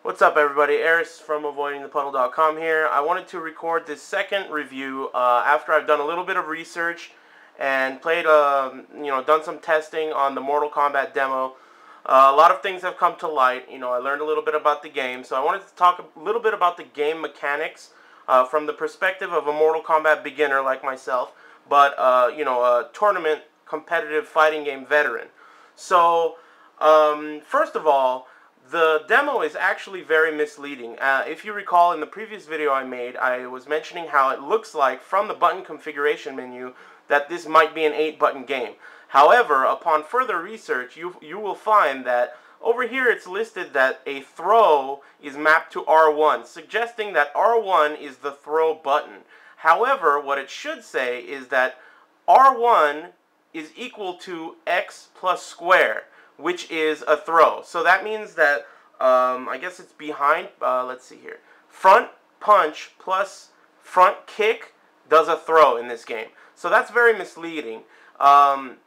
What's up, everybody? Eris from AvoidingThePuddle.com here. I wanted to record this second review after I've done a little bit of research and played, done some testing on the Mortal Kombat demo. A lot of things have come to light. I learned a little bit about the game, so I wanted to talk a little bit about the game mechanics from the perspective of a Mortal Kombat beginner like myself, but a tournament competitive fighting game veteran. So, first of all, the demo is actually very misleading. If you recall, in the previous video I made, I was mentioning how it looks like from the button configuration menu that this might be an 8-button game. However, upon further research, you will find that over here it's listed that a throw is mapped to R1, suggesting that R1 is the throw button. However, what it should say is that R1 is equal to X plus square, which is a throw. So that means that, I guess it's behind, let's see here. Front punch plus front kick does a throw in this game. So that's very misleading. On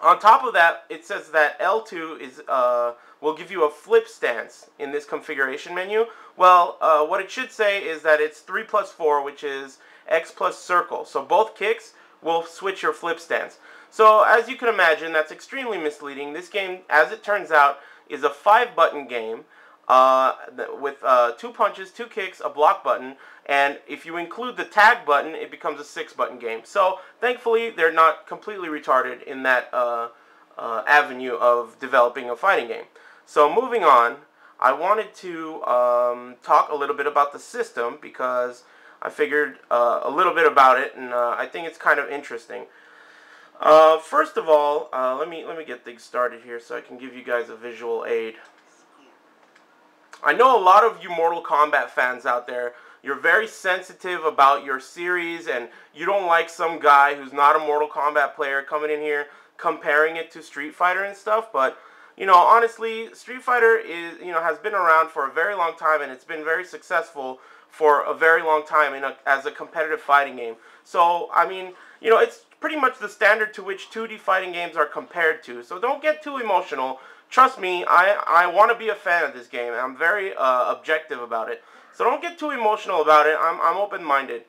top of that, it says that L2 is, will give you a flip stance in this configuration menu. Well, what it should say is that it's 3 plus 4, which is X plus circle. So both kicks will switch your flip stance. So, as you can imagine, that's extremely misleading. This game, as it turns out, is a 5-button game with 2 punches, 2 kicks, a block button, and if you include the tag button, it becomes a 6-button game. So, thankfully, they're not completely retarded in that avenue of developing a fighting game. So, moving on, I wanted to talk a little bit about the system because I figured a little bit about it, and I think it's kind of interesting. First of all, let me get things started here so I can give you guys a visual aid. I know a lot of you Mortal Kombat fans out there, you're very sensitive about your series and you don't like some guy who's not a Mortal Kombat player coming in here comparing it to Street Fighter and stuff, but honestly, Street Fighter is, has been around for a very long time and it's been very successful for a very long time as a competitive fighting game. So, I mean, it's pretty much the standard to which 2D fighting games are compared to. So don't get too emotional. Trust me, I want to be a fan of this game, and I'm very objective about it. So don't get too emotional about it. I'm open-minded.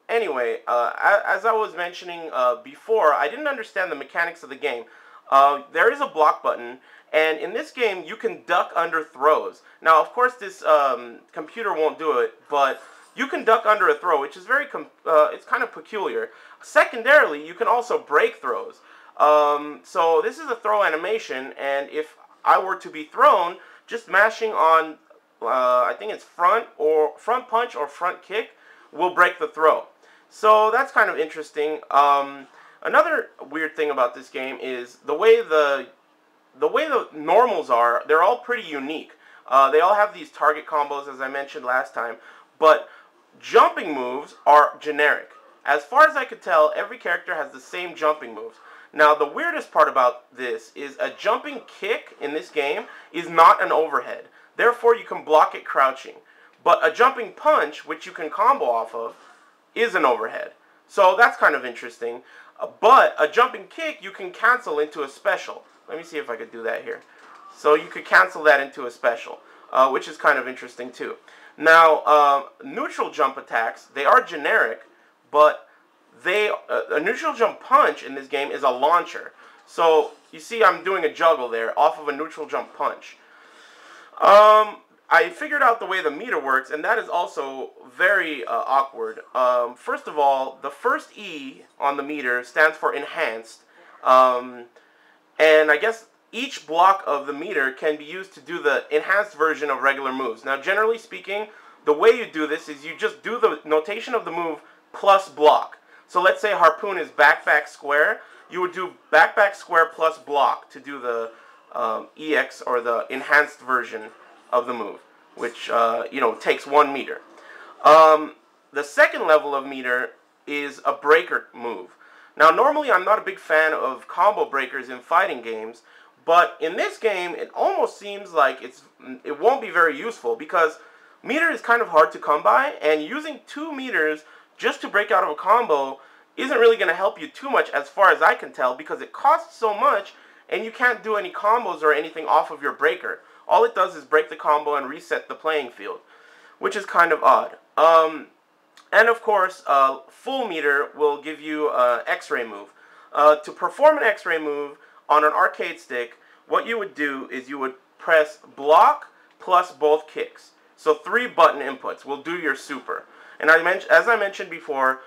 Anyway, as I was mentioning before, I didn't understand the mechanics of the game. There is a block button, and in this game, you can duck under throws. Now, of course, this computer won't do it, but you can duck under a throw, which is it's kind of peculiar. Secondarily, you can also break throws. So this is a throw animation, and if I were to be thrown, just mashing on, I think it's front punch or front kick will break the throw. So that's kind of interesting. Another weird thing about this game is the way the normals are. They're all pretty unique. They all have these target combos, as I mentioned last time, but jumping moves are generic. As far as I could tell, every character has the same jumping moves. Now, the weirdest part about this is a jumping kick in this game is not an overhead. Therefore, you can block it crouching. But a jumping punch, which you can combo off of, is an overhead. So that's kind of interesting. But a jumping kick, you can cancel into a special. Let me see if I could do that here. So you could cancel that into a special, which is kind of interesting too. Now, neutral jump attacks, they are generic, but a neutral jump punch in this game is a launcher. So, you see I'm doing a juggle there off of a neutral jump punch. I figured out the way the meter works, and that is also very awkward. First of all, the first E on the meter stands for enhanced, and I guess each block of the meter can be used to do the enhanced version of regular moves. Now, generally speaking, the way you do this is you just do the notation of the move plus block. So let's say Harpoon is back, back, square. You would do back, back, square plus block to do the EX or the enhanced version of the move, which, takes 1 meter. The second level of meter is a breaker move. Now, normally I'm not a big fan of combo breakers in fighting games, but in this game, it almost seems like it won't be very useful because meter is kind of hard to come by, and using 2 meters just to break out of a combo isn't really going to help you too much as far as I can tell because it costs so much and you can't do any combos or anything off of your breaker. all it does is break the combo and reset the playing field, which is kind of odd. And of course, full meter will give you an X-ray move. To perform an X-ray move on an arcade stick, what you would do is you would press block plus both kicks. So 3 button inputs will do your super. And as I mentioned before,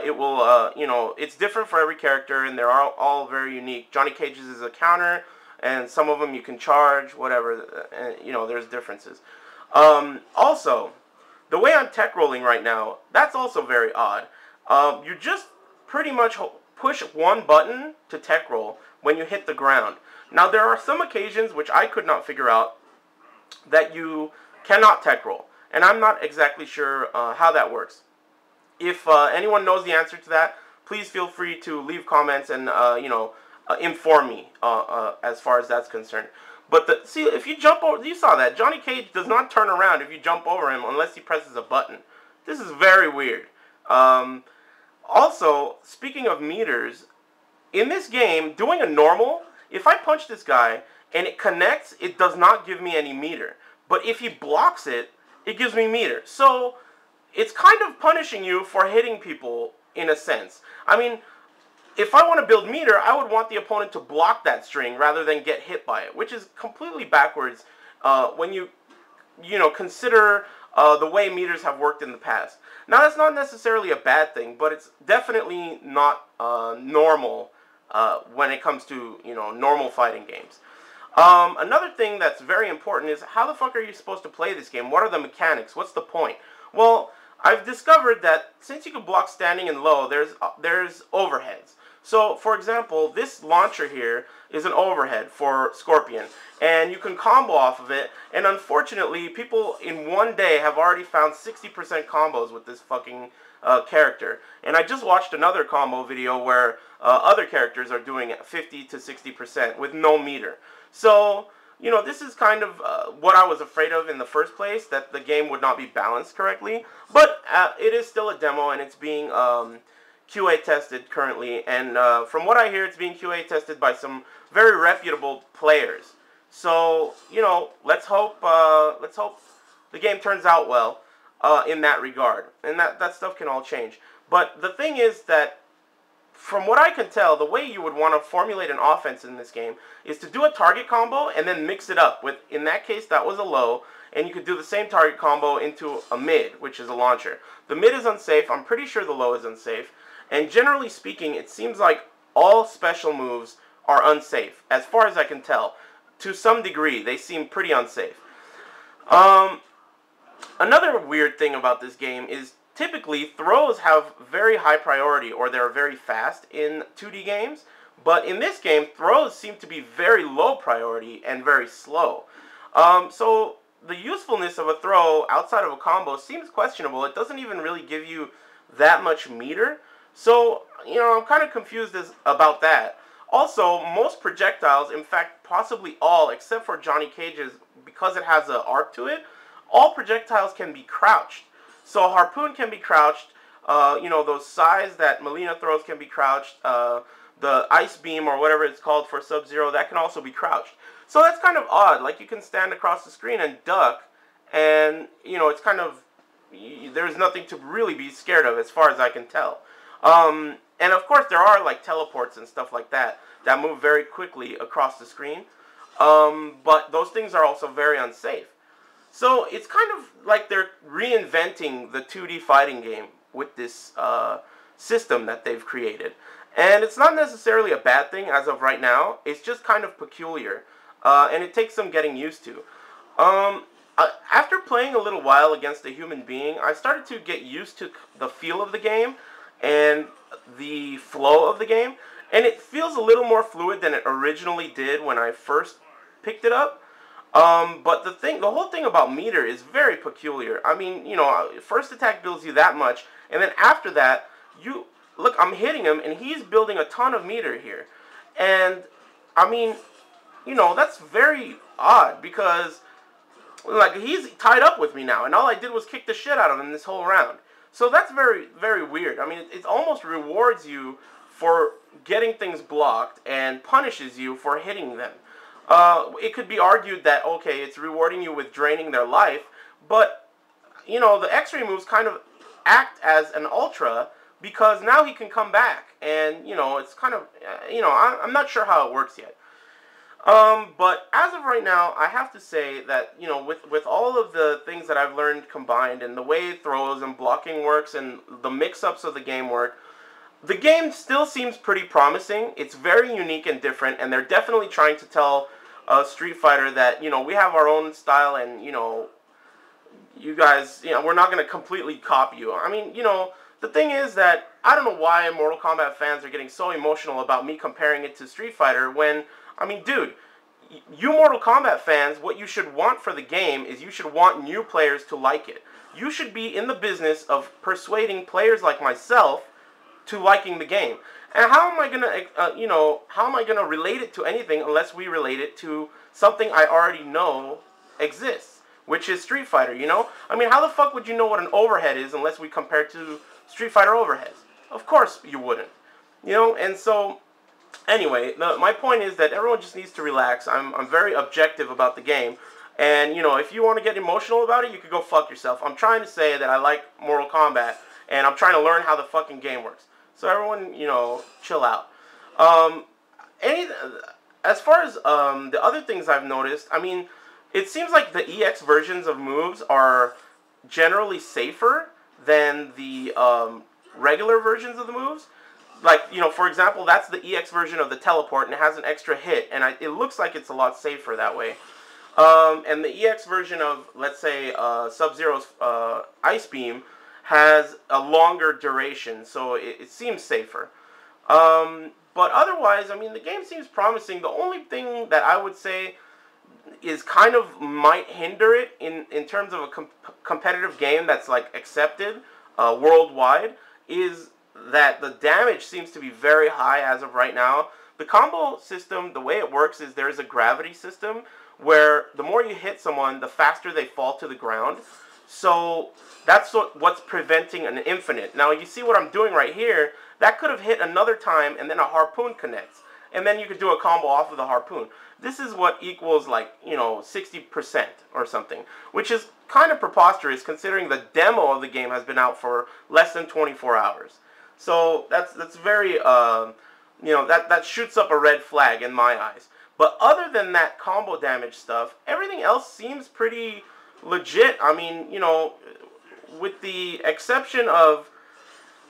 it will, you know, it's different for every character, and they're all very unique. Johnny Cage's is a counter, and some of them you can charge, whatever, and, you know, there's differences. Also, the way I'm tech rolling right now, that's also very odd. You just pretty much push one button to tech roll when you hit the ground. Now, there are some occasions, which I could not figure out, that you cannot tech roll. And I'm not exactly sure how that works. If anyone knows the answer to that, please feel free to leave comments and, you know, inform me as far as that's concerned. But see, if you jump over, you saw that. Johnny Cage does not turn around if you jump over him unless he presses a button. This is very weird. Also, speaking of meters, in this game, doing a normal, if I punch this guy and it connects, it does not give me any meter. But if he blocks it, it gives me meter. So it's kind of punishing you for hitting people in a sense. I mean, if I want to build meter, I would want the opponent to block that string rather than get hit by it, which is completely backwards when you know, consider the way meters have worked in the past. Now, that's not necessarily a bad thing, but it's definitely not normal when it comes to, you know, normal fighting games. Another thing that's very important is how the fuck are you supposed to play this game? What are the mechanics? What's the point? Well, I've discovered that since you can block standing and low, there's overheads. So, for example, this launcher here is an overhead for Scorpion, and you can combo off of it, and unfortunately, people in one day have already found 60% combos with this fucking character. And I just watched another combo video where other characters are doing 50 to 60% with no meter. So, you know, this is kind of what I was afraid of in the first place, that the game would not be balanced correctly. But it is still a demo, and it's being QA tested currently. And from what I hear, it's being QA tested by some very reputable players. So, you know, let's hope the game turns out well in that regard. And that stuff can all change. But the thing is that, from what I can tell, the way you would want to formulate an offense in this game is to do a target combo and then mix it up with, in that case, that was a low, and you could do the same target combo into a mid, which is a launcher. The mid is unsafe. I'm pretty sure the low is unsafe. And generally speaking, it seems like all special moves are unsafe, as far as I can tell. To some degree, they seem pretty unsafe. Another weird thing about this game is typically throws have very high priority, or they're very fast in 2D games. But in this game, throws seem to be very low priority and very slow. So the usefulness of a throw outside of a combo seems questionable. It doesn't even really give you that much meter. So, you know, I'm kind of confused about that. Also, most projectiles, in fact, possibly all, except for Johnny Cage's, because it has an arc to it, all projectiles can be crouched. So Harpoon can be crouched, you know, those size that Melina throws can be crouched, the Ice Beam or whatever it's called for Sub-Zero, that can also be crouched. So that's kind of odd. Like, you can stand across the screen and duck, and, you know, it's kind of, there's nothing to really be scared of as far as I can tell. And of course there are like teleports and stuff like that move very quickly across the screen. But those things are also very unsafe. So it's kind of like they're reinventing the 2D fighting game with this system that they've created. And it's not necessarily a bad thing as of right now. It's just kind of peculiar. And it takes some getting used to. After playing a little while against a human being, I started to get used to the feel of the game and the flow of the game. And it feels a little more fluid than it originally did when I first picked it up. But the whole thing about meter is very peculiar. I mean, you know, first attack builds you that much, and then after that, look, I'm hitting him, and he's building a ton of meter here. And, I mean, you know, that's very odd, because, like, he's tied up with me now, and all I did was kick the shit out of him this whole round. So that's very, very weird. I mean, it almost rewards you for getting things blocked and punishes you for hitting them. it could be argued that, okay, it's rewarding you with draining their life, but, you know, the X-ray moves kind of act as an ultra, because now he can come back, and, you know, it's kind of, you know, I'm not sure how it works yet. But as of right now, I have to say that, you know, with all of the things that I've learned combined, and the way throws and blocking works, and the mix-ups of the game work, the game still seems pretty promising. It's very unique and different, and they're definitely trying to tell Street Fighter that, you know, we have our own style, and, you know, you guys, you know, we're not going to completely copy you. I mean, you know, the thing is that I don't know why Mortal Kombat fans are getting so emotional about me comparing it to Street Fighter when, I mean, dude, you Mortal Kombat fans, what you should want for the game is you should want new players to like it. You should be in the business of persuading players like myself to liking the game. And how am I gonna, you know, how am I gonna relate it to anything unless we relate it to something I already know exists, which is Street Fighter, you know? I mean, how the fuck would you know what an overhead is unless we compare it to Street Fighter overheads? Of course you wouldn't, you know? And so, anyway, my point is that everyone just needs to relax. I'm very objective about the game. And, you know, if you want to get emotional about it, you could go fuck yourself. I'm trying to say that I like Mortal Kombat, and I'm trying to learn how the fucking game works. So everyone, you know, chill out. As far as the other things I've noticed, I mean, it seems like the EX versions of moves are generally safer than the regular versions of the moves. Like, you know, for example, that's the EX version of the teleport, and it has an extra hit, and it looks like it's a lot safer that way. And the EX version of, let's say, Sub-Zero's Ice Beam has a longer duration, so it seems safer. But otherwise, I mean, the game seems promising. The only thing that I would say is kind of might hinder it in terms of a competitive game that's, like, accepted worldwide is that the damage seems to be very high as of right now. The combo system, the way it works is there's a gravity system where the more you hit someone, the faster they fall to the ground. So that's what's preventing an infinite. Now you see what I'm doing right here. That could have hit another time and then a harpoon connects. And then you could do a combo off of the harpoon. This is what equals, like, you know, 60% or something, which is kind of preposterous considering the demo of the game has been out for less than 24 hours. So that's very, you know, that shoots up a red flag in my eyes. But other than that combo damage stuff, everything else seems pretty legit. I mean, you know, with the exception of,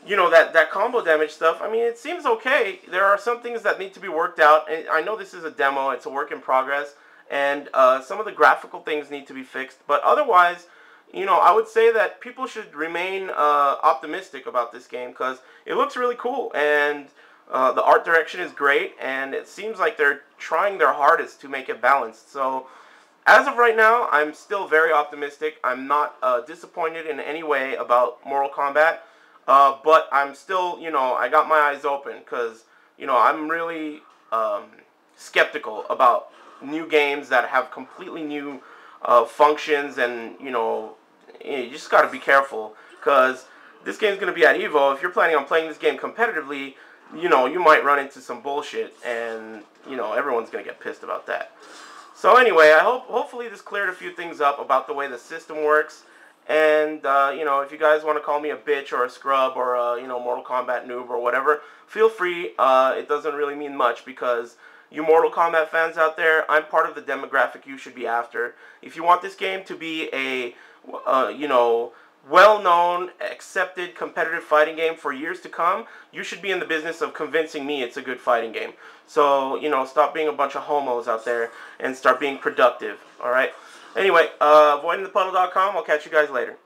you know, that combo damage stuff, I mean, it seems okay. There are some things that need to be worked out. And I know this is a demo, it's a work in progress, and some of the graphical things need to be fixed. But otherwise, you know, I would say that people should remain optimistic about this game because it looks really cool, and the art direction is great, and it seems like they're trying their hardest to make it balanced. So, as of right now, I'm still very optimistic. I'm not disappointed in any way about Mortal Kombat, but I'm still, you know, I got my eyes open because, you know, I'm really skeptical about new games that have completely new functions, and, you know, you just got to be careful because this game's going to be at EVO. If you're planning on playing this game competitively, you know, you might run into some bullshit, and, you know, everyone's going to get pissed about that. So anyway, hopefully this cleared a few things up about the way the system works. And, you know, if you guys want to call me a bitch or a scrub or a, you know, Mortal Kombat noob or whatever, feel free. It doesn't really mean much because you Mortal Kombat fans out there, I'm part of the demographic you should be after. If you want this game to be a, you know, well-known, accepted, competitive fighting game for years to come, you should be in the business of convincing me it's a good fighting game. So, you know, stop being a bunch of homos out there and start being productive, alright? Anyway, avoidingthepuddle.com, I'll catch you guys later.